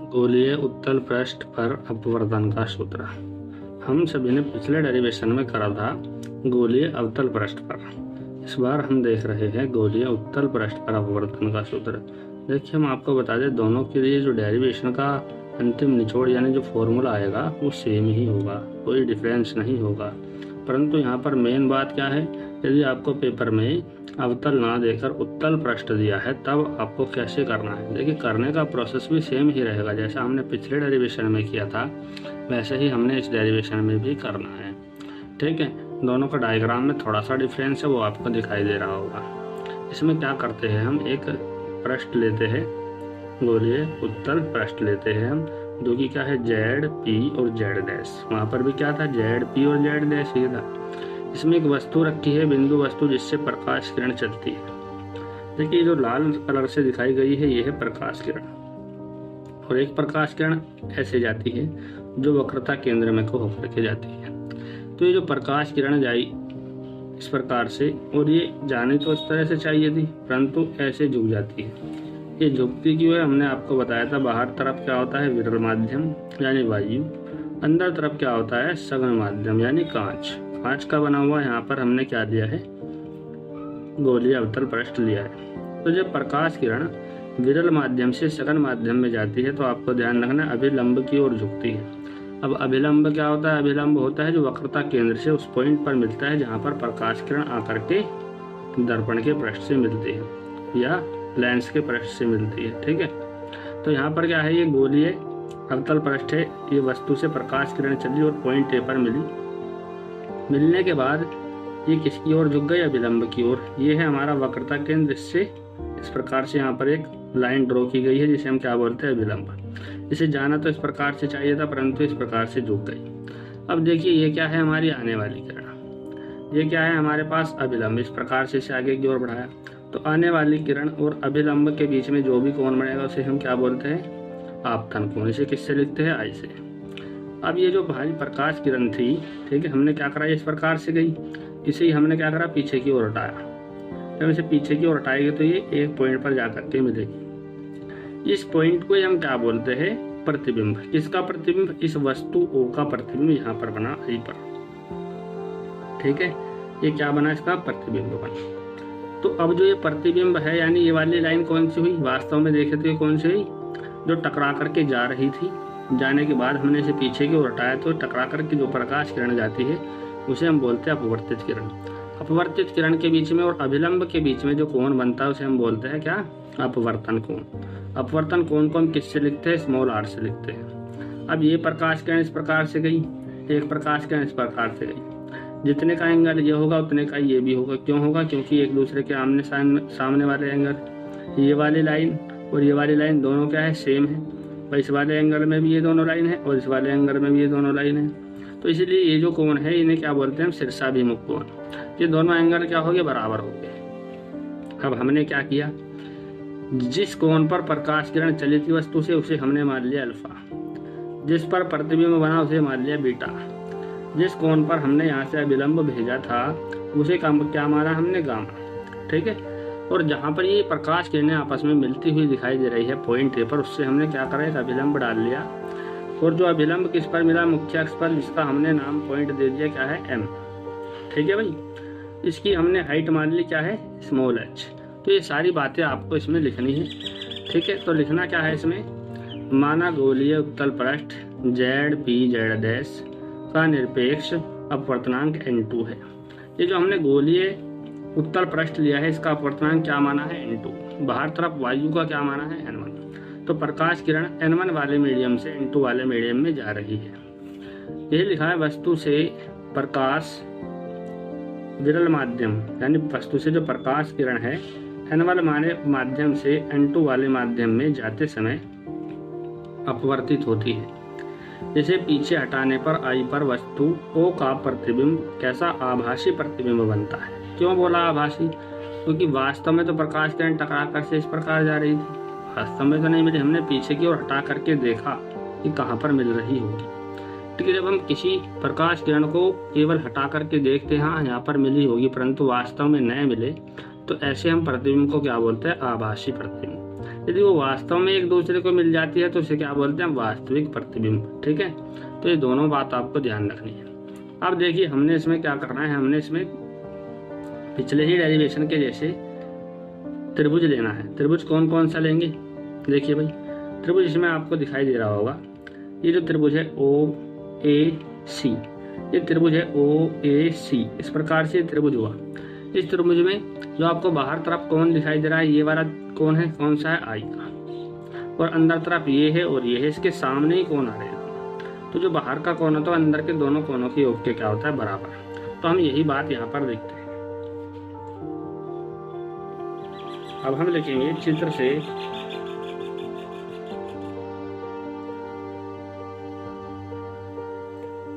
गोलीय उत्तल पृष्ठ पर अपवर्तन का सूत्र। हम सभी ने पिछले डेरिवेशन में करा था गोलीय अवतल पृष्ठ पर। इस बार हम देख रहे हैं गोलीय उत्तल पृष्ठ पर अपवर्तन का सूत्र। देखिए, हम आपको बता दें, दोनों के लिए जो डेरिवेशन का अंतिम निचोड़ यानी जो फॉर्मूला आएगा वो सेम ही होगा, कोई डिफरेंस नहीं होगा। परंतु यहाँ पर मेन बात क्या है, यदि आपको पेपर में अवतल ना देकर उत्तल पृष्ठ दिया है तब आपको कैसे करना है। देखिए, करने का प्रोसेस भी सेम ही रहेगा, जैसा हमने पिछले डेरिवेशन में किया था वैसे ही हमने इस डेरिवेशन में भी करना है। ठीक है, दोनों का डायग्राम में थोड़ा सा डिफरेंस है, वो आपको दिखाई दे रहा होगा। इसमें क्या करते हैं, हम एक पृष्ठ लेते हैं, गोलीय उत्तल पृष्ठ लेते हैं हम, जो कि क्या है जेड पी और जेड डैश। वहाँ पर भी क्या था, जेड पी और जेड डैश ही था। इसमें एक वस्तु रखी है, बिंदु वस्तु, जिससे प्रकाश किरण चलती है। देखिए, जो लाल कलर से दिखाई गई है ये है प्रकाश किरण, और एक प्रकाश किरण ऐसे जाती है जो वक्रता केंद्र में को होकर के जाती है। तो ये जो प्रकाश किरण जाई इस प्रकार से, और ये जानी तो इस तरह से चाहिए थी, परंतु ऐसे झुक जाती है। ये झुकती क्यों है, हमने आपको बताया था। बाहर तरफ क्या होता है, विरल माध्यम यानी वायु, अंदर तरफ क्या होता है, सघन माध्यम यानी कांच। कांच का बना हुआ यहाँ पर हमने क्या दिया है, गोलीय अवतल पृष्ठ लिया है। तो जब प्रकाश किरण विरल माध्यम से सघन माध्यम में जाती है तो आपको ध्यान रखना अभिलंब की ओर झुकती है। अब अभिलंब क्या होता है, अभिलंब होता है जो वक्रता केंद्र से उस पॉइंट पर मिलता है जहाँ पर प्रकाश किरण आकर के दर्पण के पृष्ठ से मिलती है या लेंस के पृष्ठ से मिलती है। ठीक है, तो यहाँ पर क्या है, ये गोलीय अवतल पृष्ठ है। ये वस्तु से प्रकाश किरण चली और पॉइंट ए पर मिली। मिलने के बाद ये किसकी ओर झुक गई, अभिलंब की ओर। ये है हमारा वक्रता केंद्र, इससे इस प्रकार से यहाँ पर एक लाइन ड्रॉ की गई है जिसे हम क्या बोलते हैं, अभिलंब। इसे जाना तो इस प्रकार से चाहिए था, परंतु इस प्रकार से झुक गई। अब देखिए, ये क्या है, हमारी आने वाली किरण। ये क्या है, हमारे पास अभिलंब। इस प्रकार से इसे आगे की ओर बढ़ाया तो आने वाली किरण और अभिलंब के बीच में जो भी कोण बनेगा उसे हम क्या बोलते हैं, आपतन कोण। इसे किससे लिखते हैं, आई से। अब ये जो भारी प्रकाश किरण थी, ठीक है, हमने क्या करा, इस प्रकार से गई, इसे ही हमने क्या करा, पीछे की ओर हटाया। जब इसे पीछे की ओर हटाएंगे तो ये एक पॉइंट पर जाकर के मिलेगी। इस पॉइंट को हम क्या बोलते हैं, प्रतिबिंब। किसका प्रतिबिंब, इस वस्तु O का प्रतिबिंब यहाँ पर बना आई पर। ठीक है, ये क्या बना, इसका प्रतिबिंब बना। तो अब जो ये प्रतिबिंब है, यानी ये वाली लाइन कौन सी हुई, वास्तव में देखे तो ये कौन सी हुई, जो टकरा करके जा रही थी। जाने के बाद हमने इसे पीछे की ओर हटाया तो टकरा करके जो प्रकाश किरण जाती है उसे हम बोलते हैं अपवर्तित किरण। अपवर्तित किरण के बीच में और अभिलंब के बीच में जो कोण बनता है उसे हम बोलते हैं क्या, अपवर्तन कोण। अपवर्तन कोण को हम किससे लिखते हैं, स्मॉल r से लिखते हैं। अब ये प्रकाश किरण इस प्रकार से गई, एक प्रकाश किरण इस प्रकार से गई। जितने का एंगल ये होगा उतने का ये भी होगा। क्यों होगा, क्योंकि एक दूसरे के आमने सामने वाले एंगल, ये वाली लाइन और ये वाली लाइन दोनों क्या है, सेम है। और इस वाले एंगल में भी ये दोनों लाइन है और इस वाले एंगल में भी ये दोनों लाइन है। तो इसलिए ये जो कोण है इन्हें क्या बोलते हैं, शीर्षाभिमुख कोण। ये दोनों एंगल क्या हो गए, बराबर हो गए। अब हमने क्या किया, जिस कोण पर प्रकाश किरण चली थी वस्तु से उसे हमने मान लिया अल्फा, जिस पर प्रतिबिंब बना उसे मान लिया बीटा, जिस कोण पर हमने यहाँ से अभिलंब भेजा था उसे क्या माना हमने, गामा। ठीक है, और जहाँ पर ये प्रकाश किरणें आपस में मिलती हुई दिखाई दे रही है पॉइंट ए पर, उससे हमने क्या करा, एक अभिलंब डाल लिया। और जो अभिलंब किस पर मिला, मुख्य अक्ष पर, जिसका हमने नाम पॉइंट दे दिया क्या है, एम। ठीक है भाई, इसकी हमने हाइट मान ली क्या है, स्मॉल h। तो ये सारी बातें आपको इसमें लिखनी है। ठीक है, तो लिखना क्या है इसमें, माना गोलीय उत्तल पृष्ठ जेड पी जेड डैश का निरपेक्ष अपवर्तनांक n2 है। ये जो हमने गोलीय उत्तल पृष्ठ लिया है इसका अपवर्तनांक क्या माना है, n2। बाहर तरफ वायु का क्या माना है, n1। तो प्रकाश किरण n1 वाले मीडियम से n2 वाले मीडियम में जा रही है। यही लिखा है, वस्तु से प्रकाश विरल माध्यम यानी वस्तु से जो प्रकाश किरण है n1 वाले माध्यम से n2 वाले माध्यम में जाते समय अपवर्तित होती है। जैसे पीछे हटाने पर आई पर वस्तु O का प्रतिबिंब कैसा, आभासी प्रतिबिंब बनता है। क्यों बोला आभासी, क्योंकि वास्तव में तो प्रकाश किरण टकरा कर से इस प्रकार जा रही थी, वास्तव में तो नहीं मिली। हमने पीछे की ओर हटा करके देखा कि कहाँ पर मिल रही होगी। ठीक है, जब हम किसी प्रकाश किरण को केवल हटा करके देखते हैं, हाँ यहाँ पर मिली होगी, परंतु वास्तव में न मिले, तो ऐसे हम प्रतिबिंब को क्या बोलते हैं, आभासी प्रतिबिंब। यदि वो वास्तव में एक दूसरे को मिल जाती है तो उसे क्या बोलते हैं, वास्तविक प्रतिबिंब। ठीक है, तो ये दोनों बात आपको ध्यान रखनी है। अब देखिए हमने इसमें क्या करना है, हमने इसमें पिछले ही डेरिवेशन के जैसे त्रिभुज लेना है। त्रिभुज कौन कौन सा लेंगे, देखिए भाई त्रिभुज इसमें आपको दिखाई दे रहा होगा, ये जो त्रिभुज है OAC, ये त्रिभुज है OAC, इस प्रकार से त्रिभुज हुआ। इस त्रिभुज में जो आपको बाहर तरफ कोण दिखाई दे रहा है, ये वाला कोण है, कौन सा है, I का, और अंदर तरफ ये है और ये है, इसके सामने ही कोण आ रहे हैं। तो जो बाहर का कोण है तो अंदर के दोनों कोणों के योग के क्या होता है, बराबर। तो हम यही बात यहाँ पर देखते हैं। अब हम लिखेंगे चित्र से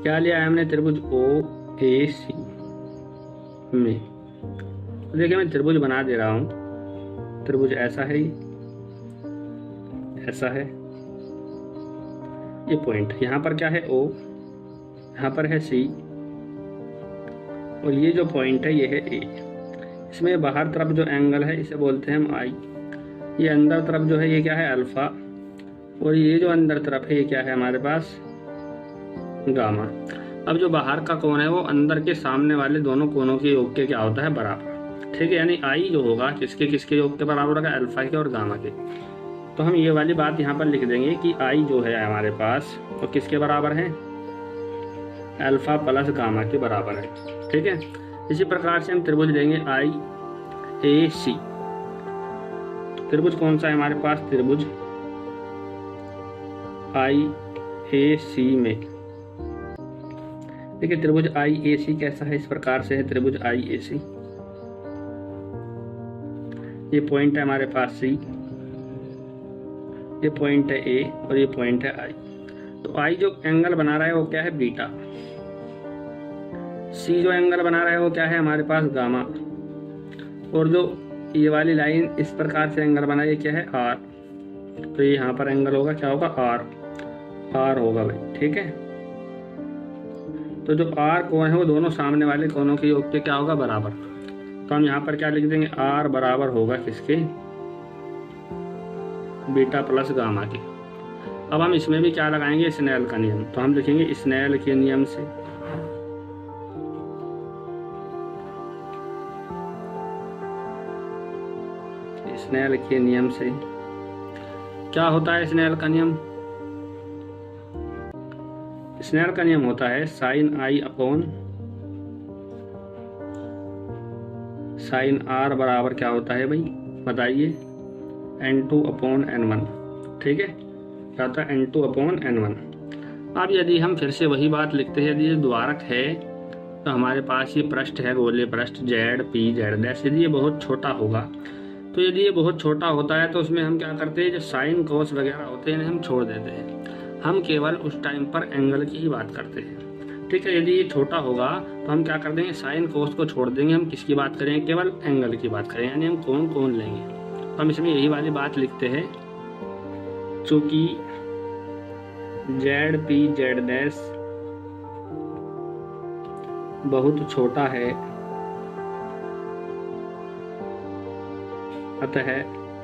क्या लिया है हमने, त्रिभुज OAC में। तो देखिए मैं त्रिभुज बना दे रहा हूं। त्रिभुज ऐसा है, ऐसा है, ये पॉइंट यहाँ पर क्या है O, यहाँ पर है C, और ये जो पॉइंट है ये है A। इसमें बाहर तरफ जो एंगल है इसे बोलते हैं हम I। ये अंदर तरफ जो है ये क्या है, अल्फा, और ये जो अंदर तरफ है ये क्या है हमारे पास, गामा। अब जो बाहर का कोण है वो अंदर के सामने वाले दोनों कोणों के योग के क्या होता है, बराबर। ठीक है, यानी I जो होगा किसके किसके योग के बराबर होगा, अल्फा के और गामा के। तो हम ये वाली बात यहाँ पर लिख देंगे कि I जो है हमारे पास वो तो किसके बराबर है, अल्फा प्लस गामा के बराबर है। ठीक है, इसी प्रकार से हम त्रिभुज लेंगे IAC। त्रिभुज कौन सा है हमारे पास, त्रिभुज IAC में। देखिए त्रिभुज IAC कैसा है, इस प्रकार से है त्रिभुज IAC। ये पॉइंट है हमारे पास C, ये पॉइंट है A और ये पॉइंट है I। तो I जो एंगल बना रहा है वो क्या है, बीटा। C जो एंगल बना रहा है वो क्या है हमारे पास, गामा। और जो ये वाली लाइन इस प्रकार से एंगल बना है क्या है, R। तो ये यहाँ पर एंगल होगा, क्या होगा, R होगा भाई। ठीक है, तो जो R कोण है वो दोनों सामने वाले कोणों के योग के क्या होगा, बराबर। तो हम यहाँ पर क्या लिख देंगे, R बराबर होगा किसके, बीटा प्लस गामा के। अब हम इसमें भी क्या लगाएंगे, स्नेल का नियम। तो हम लिखेंगे स्नेल के नियम से, स्नेल के नियम से क्या होता है, स्नेल का नियम, स्नेल का नियम होता है sine I upon sine R बराबर क्या होता है भाई, बताइए, N2 अपॉन N1। ठीक है, क्या होता है, N2 अपॉन N1। अब यदि हम फिर से वही बात लिखते हैं, यदि ये द्वारक है तो हमारे पास ये पृष्ठ है, गोलीय पृष्ठ ZPZ'। यदि ये बहुत छोटा होगा, तो यदि ये बहुत छोटा होता है तो उसमें हम क्या करते हैं, जो साइन कोस वगैरह होते हैं हम छोड़ देते हैं। हम केवल उस टाइम पर एंगल की ही बात करते हैं। ठीक है, यदि ये छोटा होगा तो हम क्या कर देंगे, साइन कोस को छोड़ देंगे, हम किसकी बात करेंगे, केवल एंगल की बात करेंगे, यानी हम कोण लेंगे। तो हम इसमें यही वाली बात लिखते हैं, चूंकि ZPZ' बहुत छोटा है, अतः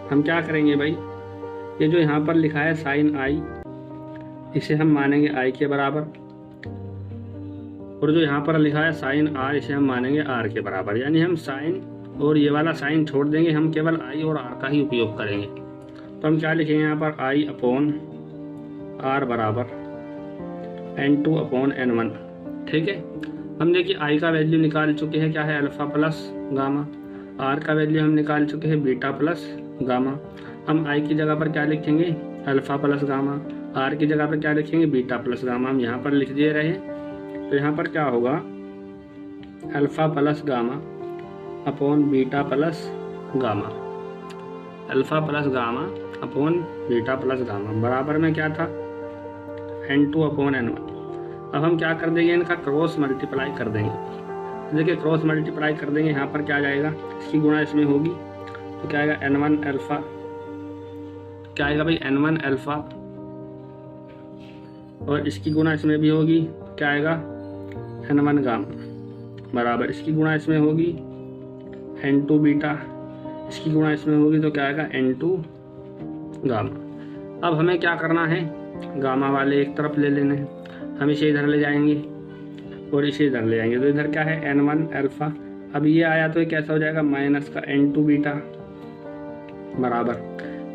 हम क्या करेंगे भाई, ये जो यहाँ पर लिखा है साइन I, इसे हम मानेंगे I के बराबर, और जो यहाँ पर लिखा है साइन R, इसे हम मानेंगे R के बराबर। यानी हम साइन और ये वाला साइन छोड़ देंगे, हम केवल I और R का ही उपयोग करेंगे। तो हम क्या लिखेंगे यहाँ पर, I अपॉन R बराबर N2 अपॉन N1। ठीक है, हम देखिए I का वैल्यू निकाल चुके हैं, क्या है, अल्फा प्लस गामा। R का वैल्यू हम निकाल चुके हैं, बीटा प्लस गामा। हम I की जगह पर क्या लिखेंगे, अल्फा प्लस गामा। R की जगह पर क्या लिखेंगे, बीटा प्लस गामा। हम यहाँ पर लिख दे रहे हैं, तो यहाँ पर क्या होगा, alpha plus gamma upon beta plus gamma, alpha plus gamma upon beta plus gamma बराबर में क्या था, N2 अपॉन N1। अब हम क्या कर देंगे, इनका क्रॉस मल्टीप्लाई कर देंगे। देखिए क्रॉस मल्टीप्लाई कर देंगे, यहाँ पर क्या जाएगा, इसकी गुणा इसमें होगी, तो क्या आएगा, N1 अल्फा, क्या आएगा भाई, N1 अल्फा, और इसकी गुणा इसमें भी होगी, क्या आएगा, N1 गामा बराबर, इसकी गुणा इसमें होगी N2 बीटा, इसकी गुणा इसमें होगी, तो क्या आएगा, N2 गामा। अब हमें क्या करना है, गामा वाले एक तरफ ले लेने हैं, हम इसे इधर ले जाएंगे और इसे इधर ले जाएंगे, तो इधर क्या है N1 अल्फा। अब ये आया तो ये कैसा हो जाएगा माइनस का N2 बीटा बराबर,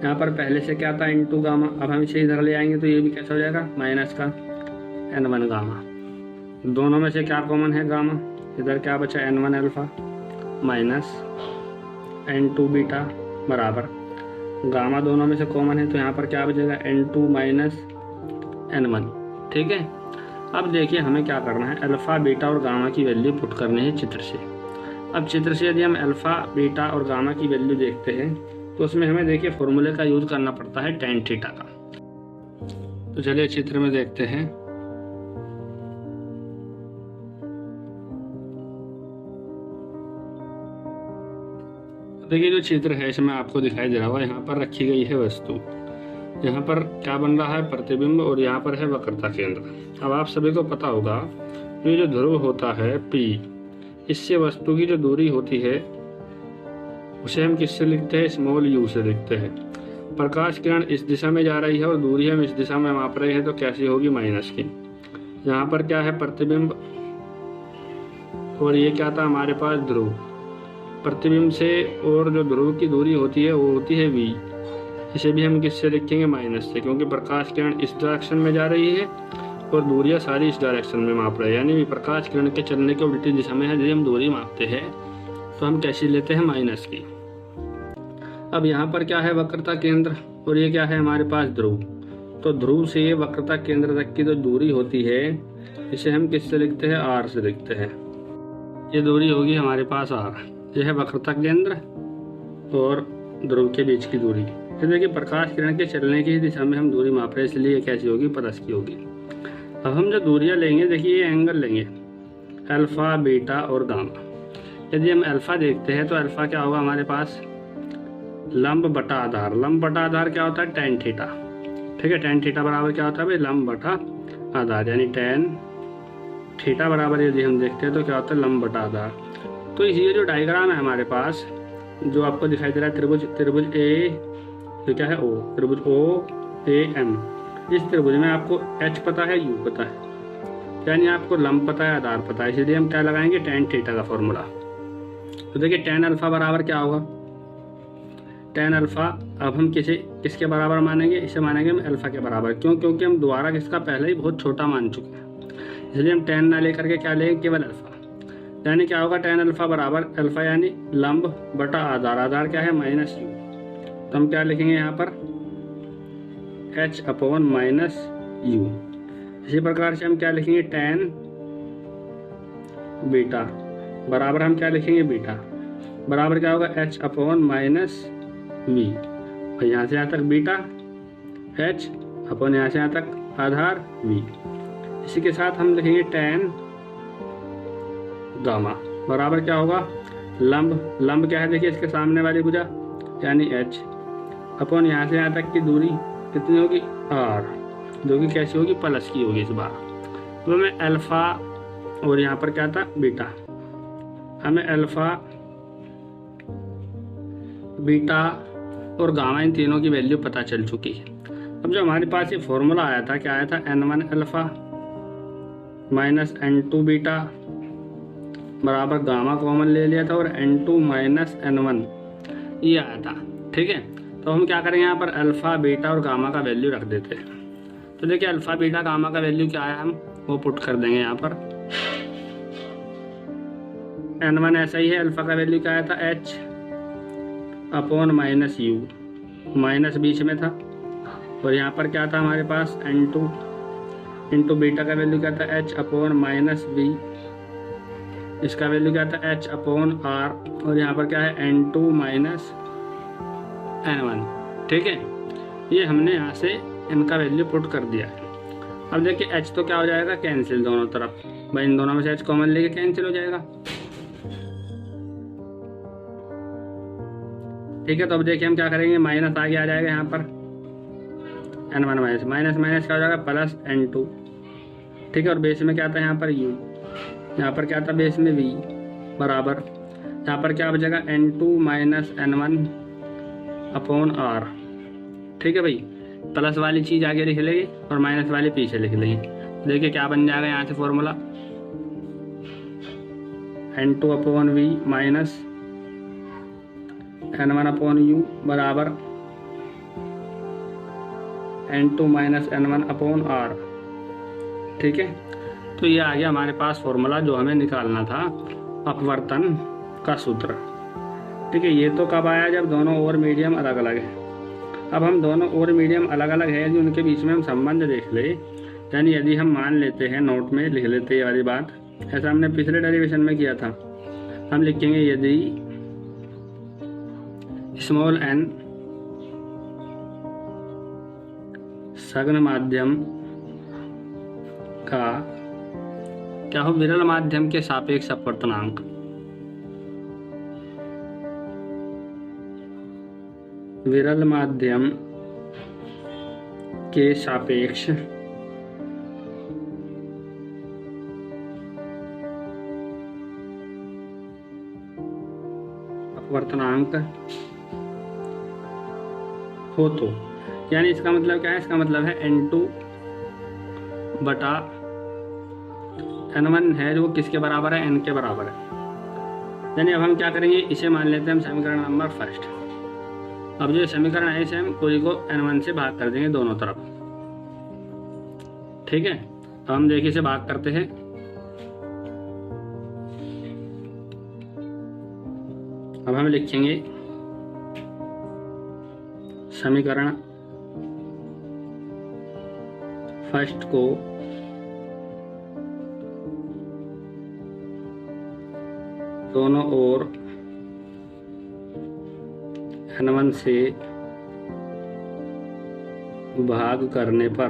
यहाँ पर पहले से क्या था N2 गामा, अब हम इसे इधर ले आएंगे तो ये भी कैसा हो जाएगा माइनस का N1 गामा। दोनों में से क्या कॉमन है गामा, इधर क्या बचा N1 alpha minus N2 beta बराबर गामा, दोनों में से कॉमन है तो यहाँ पर क्या बचेगा N2 माइनस N1। ठीक है, अब देखिए हमें क्या करना है, अल्फ़ा बीटा और गामा की वैल्यू पुट करनी है चित्र से। अब चित्र से यदि हम अल्फ़ा बीटा और गामा की वैल्यू देखते हैं तो उसमें हमें देखिए फॉर्मूले का यूज करना पड़ता है tan थीटा का। तो चलिए चित्र में देखते हैं। देखिए जो चित्र है इसमें आपको दिखाई दे रहा होगा, यहाँ पर रखी गई है वस्तु, यहाँ पर क्या बन रहा है प्रतिबिंब और यहाँ पर है वक्रता केंद्र। अब आप सभी को पता होगा ये जो ध्रुव होता है P, इससे वस्तु की जो दूरी होती है उसे हम किससे लिखते हैं, स्मॉल u से लिखते हैं। प्रकाश किरण इस दिशा में जा रही है और दूरी हम इस दिशा में माप रहे हैं तो कैसी होगी माइनस की। यहाँ पर क्या है प्रतिबिंब और ये क्या था हमारे पास ध्रुव, प्रतिबिंब से और जो ध्रुव की दूरी होती है वो होती है v, इसे भी हम किससे लिखेंगे माइनस से, क्योंकि प्रकाश किरण इस डायरेक्शन में जा रही है और दूरियां सारी इस डायरेक्शन में माप रहे हैं, यानी प्रकाश किरण के चलने के उल्टी दिशा में है। यदि हम दूरी मापते हैं तो हम कैसी लेते हैं माइनस की। अब यहाँ पर क्या है वक्रता केंद्र और ये क्या है हमारे पास ध्रुव, तो ध्रुव से ये वक्रता केंद्र तक की जो दूरी होती है इसे हम किससे लिखते हैं r से लिखते हैं। ये दूरी होगी हमारे पास r, यह है वक्रता केंद्र और ध्रुव के बीच की दूरी। तो देखिए प्रकाश किरण के चलने की दिशा में हम दूरी माप रहे हैं, इसलिए कैसी होगी प्लस की होगी। अब हम जो दूरियां लेंगे देखिए ये एंगल लेंगे अल्फा बीटा और गामा। यदि हम अल्फा देखते हैं तो अल्फा क्या होगा हमारे पास लंब बटा आधार, लंब बटा आधार क्या होता है tan थीटा। ठीक है, tan थीटा बराबर क्या होता है भाई लंब बटा आधार, यानी tan थीटा बराबर यदि हम देखते हैं तो क्या होता है लंब बटा आधार। तो ये जो डायग्राम है हमारे पास जो आपको दिखाई दे रहा है त्रिभुज ए जो क्या है O, त्रिभुज OAM, इस त्रिभुज में आपको H पता है U पता है, यानी आपको लंब पता है आधार पता है, इसलिए हम क्या लगाएंगे tan थीटा का फॉर्मूला। तो देखिए tan अल्फा बराबर क्या होगा, tan अल्फा अब हम किसके बराबर मानेंगे, इसे मानेंगे हम अल्फा के बराबर। क्यों, क्योंकि हम द्वारा किसका पहले ही बहुत छोटा मान चुके हैं, इसलिए हम tan ना लेकर के क्या लेंगे केवल अल्फा। यानी क्या होगा tan अल्फा बराबर अल्फा यानी लंब बटा आधार, आधार क्या है माइनस u, तो हम क्या लिखेंगे यहाँ पर h अपॉन माइनस u। इसी प्रकार से हम क्या लिखेंगे tan बीटा बराबर हम क्या लिखेंगे बीटा बराबर क्या होगा h अपॉन माइनस v, और यहाँ से यहाँ तक बीटा h अपॉन यहाँ से यहाँ तक आधार v। इसी के साथ हम लिखेंगे tan गामा बराबर क्या होगा लंब क्या है देखिए इसके सामने वाली भुजा यानी h अपॉन यहाँ से यहाँ तक की दूरी कितनी होगी r, जो कि कैसी होगी प्लस की होगी इस बार। तो हमें अल्फा और यहाँ पर क्या था बीटा, हमें अल्फा बीटा और गामा इन तीनों की वैल्यू पता चल चुकी है। अब जो हमारे पास ये फॉर्मूला आया था क्या आया था n1 alpha minus n2 beta बराबर गामा कॉमन ले लिया था और n2 माइनस n1 ये आया था। ठीक है, तो हम क्या करेंगे यहाँ पर अल्फा बीटा और गामा का वैल्यू रख देते हैं। तो देखिए अल्फा बीटा गामा का वैल्यू क्या आया हम वो पुट कर देंगे यहाँ पर। n1 ऐसा ही है, अल्फा का वैल्यू क्या आया था h upon minus u, minus बीच में था, और यहाँ पर क्या था हमारे पास n2 इंटू बीटा का वैल्यू क्या था h अपॉन माइनस b, इसका वैल्यू क्या था h अपॉन r, और यहाँ पर क्या है n2 माइनस n1। ठीक है, ये हमने यहाँ से इनका वैल्यू पुट कर दिया है। अब देखिए h तो क्या हो जाएगा कैंसिल दोनों तरफ, भाई इन दोनों में से h कॉमन लेके कैंसिल हो जाएगा। ठीक है, तो अब देखिए हम क्या करेंगे माइनस आगे आ जाएगा यहाँ पर n1 माइनस माइनस माइनस क्या हो जाएगा प्लस n2। ठीक है, और बेस में क्या था यहाँ पर u, यहाँ पर क्या था बेस में v बराबर यहाँ पर क्या बचेगा n2 minus n1 upon r। ठीक है भाई, प्लस वाली चीज़ आगे लिख लेंगे और माइनस वाली पीछे लिख लेंगे। देखिए क्या बन जाएगा यहाँ से फॉर्मूला, N2/V माइनस N1/U बराबर N2 माइनस N1/R। ठीक है, तो ये आ गया हमारे पास फॉर्मूला जो हमें निकालना था अपवर्तन का सूत्र। ठीक है, ये तो कब आया, जब दोनों और मीडियम अलग अलग है। अब हम दोनों और मीडियम अलग अलग है यदि उनके बीच में हम संबंध देख ले, यानी यदि हम मान लेते हैं, नोट में लिख लेते हैं ये वाली बात, ऐसा हमने पिछले डेरिवेशन में किया था। हम लिखेंगे यदि स्मॉल n सघन माध्यम का क्या हो, विरल माध्यम के सापेक्ष अपवर्तनांक, विरल माध्यम के सापेक्ष अपवर्तनांक हो तो, यानी इसका मतलब क्या है, इसका मतलब है N2/N1 है जो किसके बराबर है, n के बराबर है। यानी अब हम क्या करेंगे, इसे मान लेते हैं हम समीकरण नंबर फर्स्ट। अब जो समीकरण है इसे हम कोई को N1 से भाग कर देंगे दोनों तरफ। ठीक है, अब हम देखिए इसे भाग करते हैं। अब हम लिखेंगे समीकरण फर्स्ट को दोनों ओर N1 से भाग करने पर,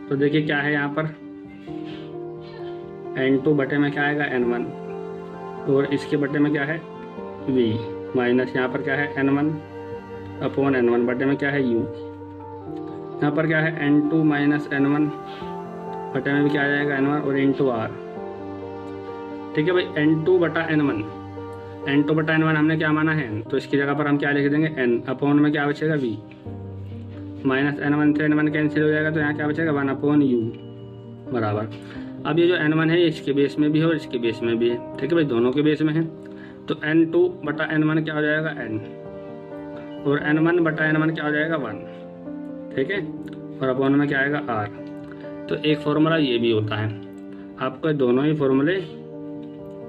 तो देखिए क्या है यहाँ पर, N2 बटे में क्या आएगा N1 और इसके बटे में क्या है V माइनस यहाँ पर क्या है N1/N1 बटे में क्या है U। यहाँ पर क्या है N2 माइनस N1 बटे में भी क्या आ जाएगा N1 और इंटू R। ठीक है भाई, N2/N1, N2/N1 हमने क्या माना है, तो इसकी जगह पर हम क्या लिख देंगे N में क्या बचेगा V माइनस N1 से N1 कैंसिल हो जाएगा, तो यहाँ क्या बचेगा 1/U बराबर। अब ये जो N1 है इसके बेस में भी है और इसके बेस में भी है। ठीक है भाई, दोनों के बेस में है, तो N2/N1 क्या हो जाएगा N और N1/N1 क्या हो जाएगा 1। ठीक है, और अपॉन में क्या आएगा R। तो एक फॉर्मूला ये भी होता है, आपको दोनों ही फॉर्मूले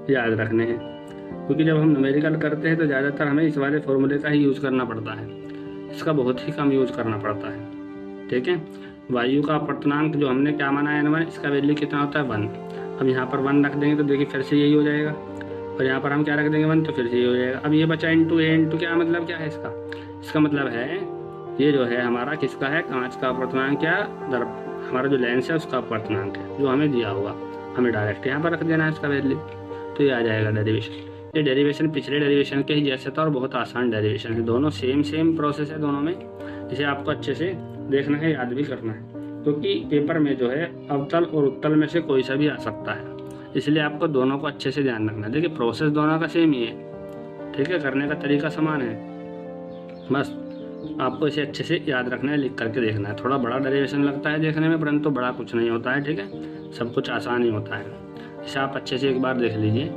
याद रखने हैं, क्योंकि जब हम न्यूमेरिकल करते हैं तो ज़्यादातर हमें इस वाले फॉर्मूले का ही यूज़ करना पड़ता है, इसका बहुत ही कम यूज़ करना पड़ता है। ठीक है, वायु का अपवर्तनांक जो हमने क्या माना है N1, इसका वैल्यू कितना होता है 1। अब यहाँ पर 1 रख देंगे तो देखिए फिर से यही हो जाएगा, और यहाँ पर हम क्या रख देंगे 1 तो फिर से यही हो जाएगा। अब ये बचा N2 क्या मतलब क्या है इसका मतलब है ये जो है हमारा किसका है, कांच का अपवर्तनांक, क्या हमारा जो लेंस है उसका अपवर्तनांक है, जो हमें दिया होगा, हमें डायरेक्ट यहाँ पर रख देना है इसका वैल्यू, तो ये आ जाएगा डेरिवेशन। ये डेरिवेशन पिछले डेरिवेशन के ही जैसे था और बहुत आसान डेरिवेशन है, दोनों सेम प्रोसेस है दोनों में। इसे आपको अच्छे से देखना है, याद भी करना है, क्योंकि पेपर में जो है अवतल और उत्तल में से कोई सा भी आ सकता है, इसलिए आपको दोनों को अच्छे से ध्यान रखना है। देखिए प्रोसेस दोनों का सेम ही है, ठीक है, करने का तरीका समान है, बस आपको इसे अच्छे से याद रखना है, लिख करके देखना है। थोड़ा बड़ा डेरिवेशन लगता है देखने में, परंतु बड़ा कुछ नहीं होता है। ठीक है, सब कुछ आसान ही होता है। इसे आप अच्छे से एक बार देख लीजिए।